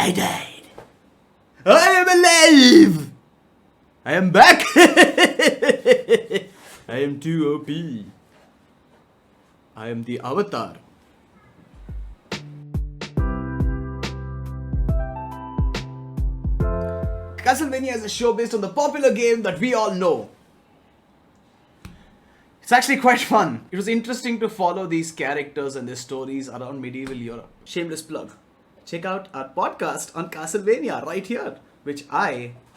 I died. I am alive! I am back! I am too OP. I am the Avatar. Castlevania is a show based on the popular game that we all know. It's actually quite fun. It was interesting to follow these characters and their stories around medieval Europe. Shameless plug. Check out our podcast on Castlevania right here, which I'm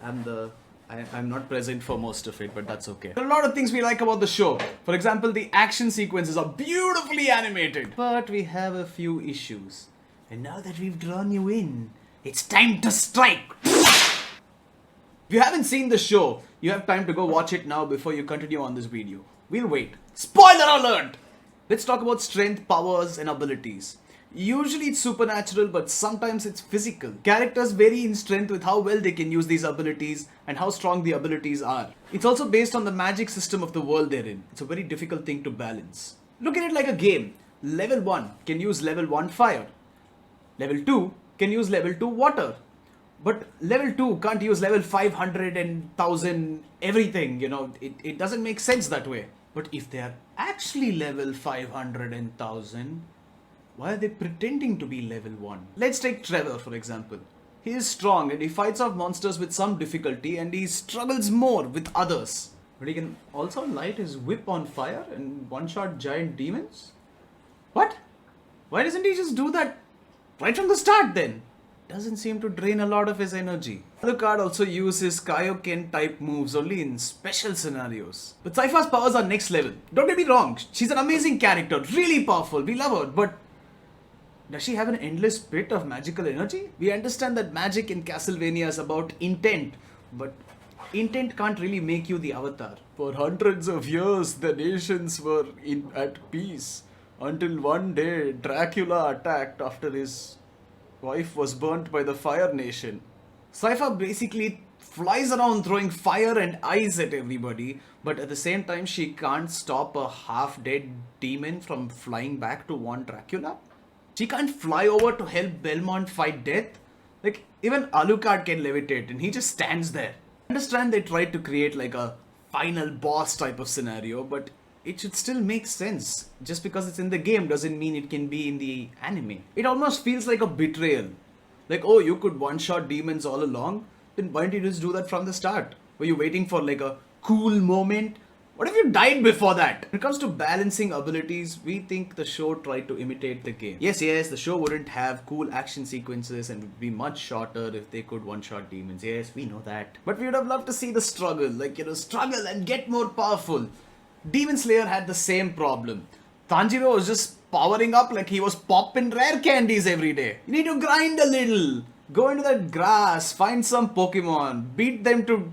not present for most of it, but that's okay. There are a lot of things we like about the show. For example, the action sequences are beautifully animated. But we have a few issues. And now that we've drawn you in, it's time to strike! If you haven't seen the show, you have time to go watch it now before you continue on this video. We'll wait. Spoiler alert! Let's talk about strength, powers, and abilities. Usually it's supernatural, but sometimes it's physical. Characters vary in strength with how well they can use these abilities and how strong the abilities are. It's also based on the magic system of the world they're in. It's a very difficult thing to balance. Look at it like a game. Level 1 can use level 1 fire. Level 2 can use level 2 water. But level 2 can't use level 500 and 1000 everything, you know, it doesn't make sense that way. But if they are actually level 500 and 1000, why are they pretending to be level 1? Let's take Trevor for example. He is strong and he fights off monsters with some difficulty and he struggles more with others. But he can also light his whip on fire and one-shot giant demons? What? Why doesn't he just do that right from the start then? Doesn't seem to drain a lot of his energy. Alucard also uses Kaioken type moves only in special scenarios. But Sypha's powers are next level. Don't get me wrong, she's an amazing character, really powerful, we love her, but does she have an endless pit of magical energy? We understand that magic in Castlevania is about intent, but intent can't really make you the Avatar. For hundreds of years, the nations were at peace until one day Dracula attacked after his wife was burnt by the Fire Nation. Sypha basically flies around throwing fire and ice at everybody, but at the same time she can't stop a half-dead demon from flying back to warn Dracula. She can't fly over to help Belmont fight death. Like, even Alucard can levitate and he just stands there. I understand they tried to create like a final boss type of scenario, but it should still make sense. Just because it's in the game doesn't mean it can be in the anime. It almost feels like a betrayal. Like, oh, you could one-shot demons all along? Then why didn't you just do that from the start? Were you waiting for like a cool moment? What if you died before that? When it comes to balancing abilities, we think the show tried to imitate the game. Yes, the show wouldn't have cool action sequences and would be much shorter if they could one-shot demons. Yes, we know that. But we would have loved to see the struggle. Like, you know, struggle and get more powerful. Demon Slayer had the same problem. Tanjiro was just powering up like he was popping rare candies every day. You need to grind a little. Go into that grass, find some Pokemon, beat them to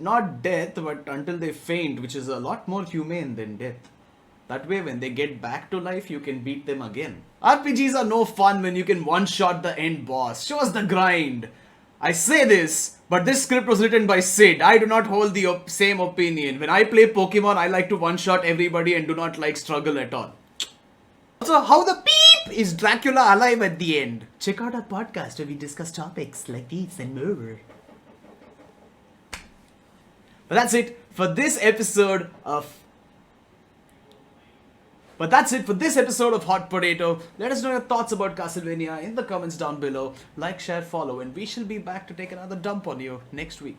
not death but until they faint, which is a lot more humane than death. That way when they get back to life, you can beat them again. RPGs are no fun when you can one-shot the end boss. Show us the grind. I say this, but this script was written by Sid. I do not hold the same opinion. When I play Pokemon, I like to one-shot everybody and do not like struggle at all. Also, how the beep is Dracula alive at the end? Check out our podcast where we discuss topics like these and more. But that's it for this episode of Hot Potato. Let us know your thoughts about Castlevania in the comments down below. Like, share, follow, and we shall be back to take another dump on you next week.